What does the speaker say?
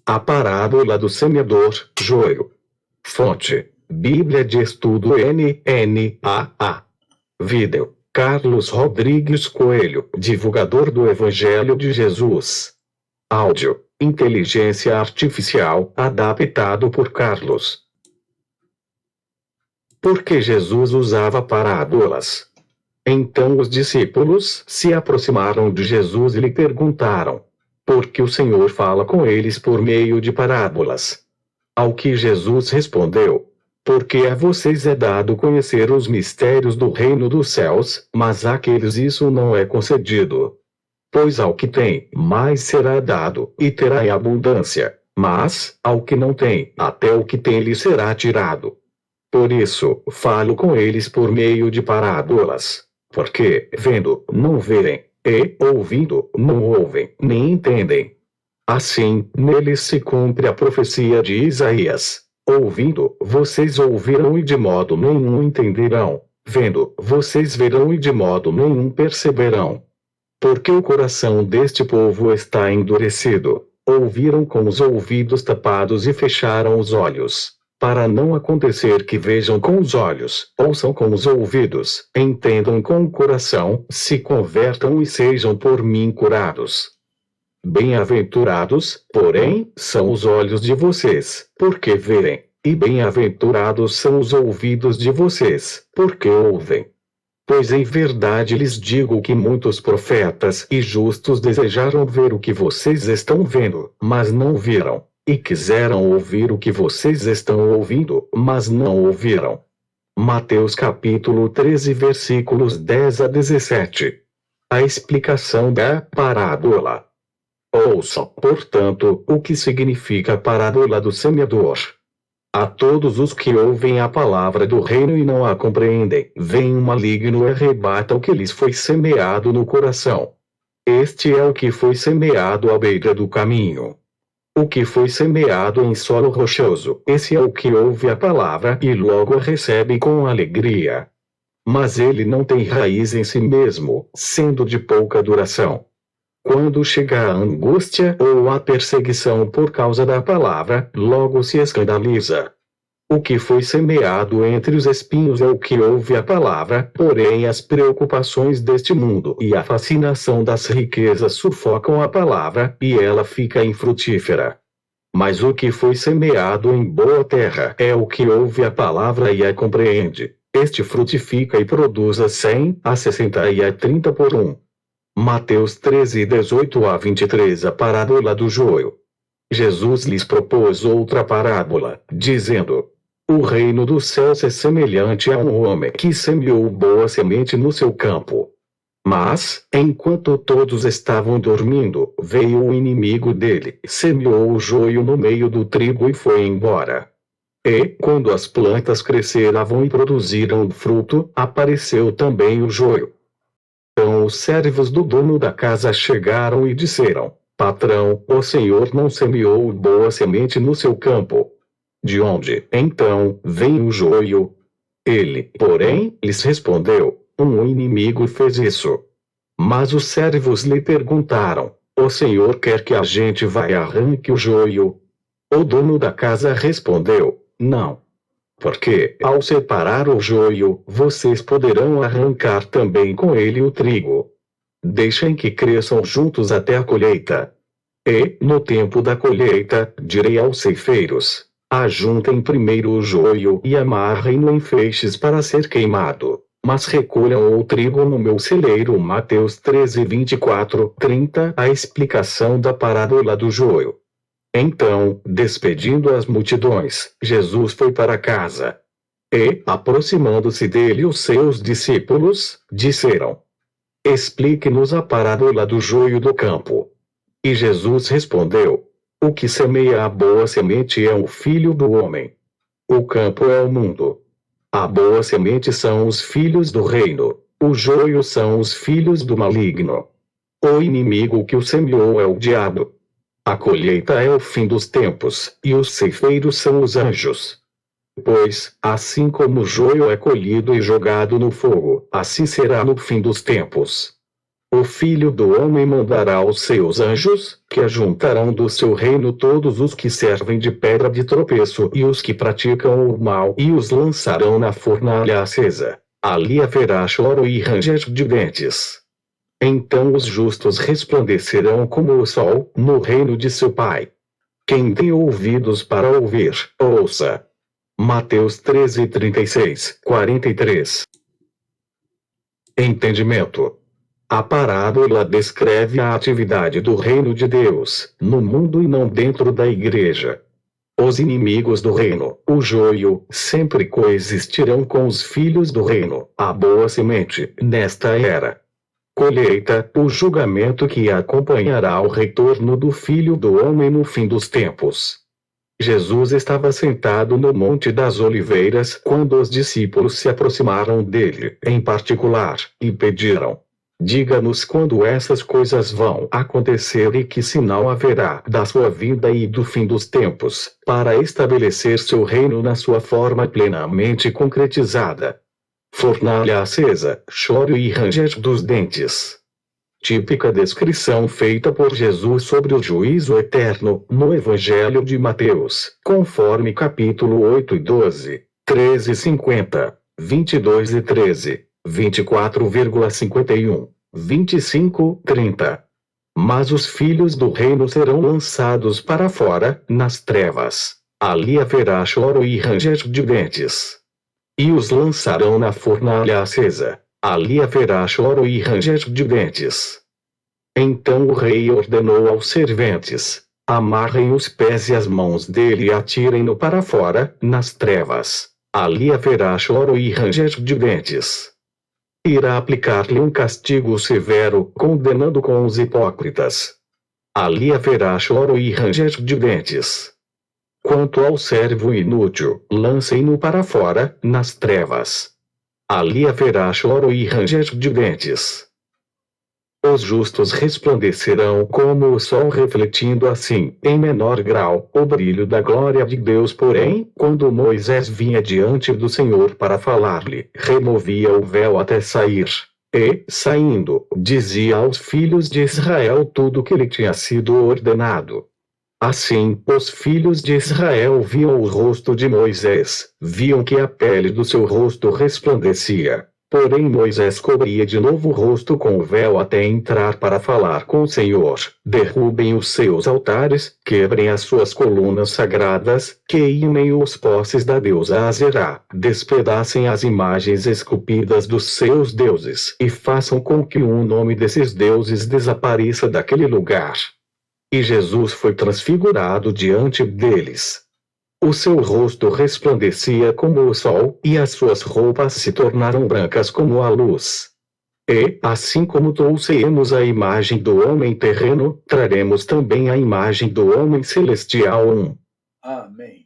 A parábola do semeador, joio. Fonte: Bíblia de Estudo NNAA. Vídeo: Carlos Rodrigues Coelho, divulgador do Evangelho de Jesus. Áudio: Inteligência Artificial, adaptado por Carlos. Por que Jesus usava parábolas? Então os discípulos se aproximaram de Jesus e lhe perguntaram: por que o Senhor fala com eles por meio de parábolas? Ao que Jesus respondeu: porque a vocês é dado conhecer os mistérios do reino dos céus, mas àqueles isso não é concedido. Pois ao que tem, mais será dado, e terá em abundância, mas, ao que não tem, até o que tem lhe será tirado. Por isso, falo com eles por meio de parábolas, porque, vendo, não verem, e, ouvindo, não ouvem, nem entendem. Assim, neles se cumpre a profecia de Isaías: ouvindo, vocês ouvirão e de modo nenhum entenderão; vendo, vocês verão e de modo nenhum perceberão. Porque o coração deste povo está endurecido, ouviram com os ouvidos tapados e fecharam os olhos, para não acontecer que vejam com os olhos, ouçam com os ouvidos, entendam com o coração, se convertam e sejam por mim curados. Bem-aventurados, porém, são os olhos de vocês, porque verem, e bem-aventurados são os ouvidos de vocês, porque ouvem. Pois em verdade lhes digo que muitos profetas e justos desejaram ver o que vocês estão vendo, mas não viram, e quiseram ouvir o que vocês estão ouvindo, mas não ouviram. Mateus capítulo 13 versículos 10 a 17. A explicação da parábola. Ouçam, portanto, o que significa a parábola do semeador. A todos os que ouvem a palavra do reino e não a compreendem, vem um maligno e arrebata o que lhes foi semeado no coração. Este é o que foi semeado à beira do caminho. O que foi semeado em solo rochoso, esse é o que ouve a palavra e logo a recebe com alegria. Mas ele não tem raiz em si mesmo, sendo de pouca duração. Quando chega a angústia ou a perseguição por causa da palavra, logo se escandaliza. O que foi semeado entre os espinhos é o que ouve a palavra, porém as preocupações deste mundo e a fascinação das riquezas sufocam a palavra, e ela fica infrutífera. Mas o que foi semeado em boa terra é o que ouve a palavra e a compreende. Este frutifica e produz a 100, a 60 e a 30 por um. Mateus 13, 18 a 23. A parábola do joio. Jesus lhes propôs outra parábola, dizendo: o reino dos céus é semelhante a um homem que semeou boa semente no seu campo. Mas, enquanto todos estavam dormindo, veio o inimigo dele, semeou o joio no meio do trigo e foi embora. E, quando as plantas cresceram e produziram fruto, apareceu também o joio. Então os servos do dono da casa chegaram e disseram: patrão, o senhor não semeou boa semente no seu campo. De onde, então, vem o joio? Ele, porém, lhes respondeu: um inimigo fez isso. Mas os servos lhe perguntaram: o senhor quer que a gente vá e arranque o joio? O dono da casa respondeu: não. Porque, ao separar o joio, vocês poderão arrancar também com ele o trigo. Deixem que cresçam juntos até a colheita. E, no tempo da colheita, direi aos ceifeiros: ajuntem primeiro o joio e amarrem-no em feixes para ser queimado, mas recolham o trigo no meu celeiro. Mateus 13, 24, 30. A explicação da parábola do joio. Então, despedindo as multidões, Jesus foi para casa. E, aproximando-se dele os seus discípulos, disseram: explique-nos a parábola do joio do campo. E Jesus respondeu: o que semeia a boa semente é o Filho do homem. O campo é o mundo. A boa semente são os filhos do reino, o joio são os filhos do maligno. O inimigo que o semeou é o diabo. A colheita é o fim dos tempos, e os ceifeiros são os anjos. Pois, assim como o joio é colhido e jogado no fogo, assim será no fim dos tempos. O Filho do Homem mandará os seus anjos, que ajuntarão do seu reino todos os que servem de pedra de tropeço e os que praticam o mal, e os lançarão na fornalha acesa. Ali haverá choro e ranger de dentes. Então os justos resplandecerão como o sol, no reino de seu Pai. Quem tem ouvidos para ouvir, ouça. Mateus 13, 36, 43. Entendimento. A parábola descreve a atividade do reino de Deus, no mundo e não dentro da igreja. Os inimigos do reino, o joio, sempre coexistirão com os filhos do reino, a boa semente, nesta era. Colheita, o julgamento que acompanhará o retorno do Filho do Homem no fim dos tempos. Jesus estava sentado no Monte das Oliveiras quando os discípulos se aproximaram dele, em particular, e pediram: diga-nos quando essas coisas vão acontecer e que sinal haverá da sua vinda e do fim dos tempos, para estabelecer seu reino na sua forma plenamente concretizada. Fornalha acesa, choro e ranger dos dentes. Típica descrição feita por Jesus sobre o juízo eterno, no Evangelho de Mateus, conforme capítulo 8 e 12, 13 e 50, 22 e 13, 24,51, 25, 30. Mas os filhos do reino serão lançados para fora, nas trevas. Ali haverá choro e ranger de dentes. E os lançarão na fornalha acesa. Ali haverá choro e ranger de dentes. Então o rei ordenou aos serventes: amarrem os pés e as mãos dele e atirem-no para fora, nas trevas. Ali haverá choro e ranger de dentes. Irá aplicar-lhe um castigo severo, condenando com os hipócritas. Ali haverá choro e ranger de dentes. Quanto ao servo inútil, lancem-no para fora, nas trevas. Ali haverá choro e ranger de dentes. Os justos resplandecerão como o sol, refletindo assim, em menor grau, o brilho da glória de Deus. Porém, quando Moisés vinha diante do Senhor para falar-lhe, removia o véu até sair. E, saindo, dizia aos filhos de Israel tudo o que lhe tinha sido ordenado. Assim, os filhos de Israel viam o rosto de Moisés, viam que a pele do seu rosto resplandecia. Porém Moisés cobria de novo o rosto com o véu até entrar para falar com o Senhor. Derrubem os seus altares, quebrem as suas colunas sagradas, queimem os postes da deusa Azerá, despedacem as imagens esculpidas dos seus deuses, e façam com que o nome desses deuses desapareça daquele lugar. E Jesus foi transfigurado diante deles. O seu rosto resplandecia como o sol, e as suas roupas se tornaram brancas como a luz. E, assim como trouxemos a imagem do homem terreno, traremos também a imagem do homem celestial. Amém.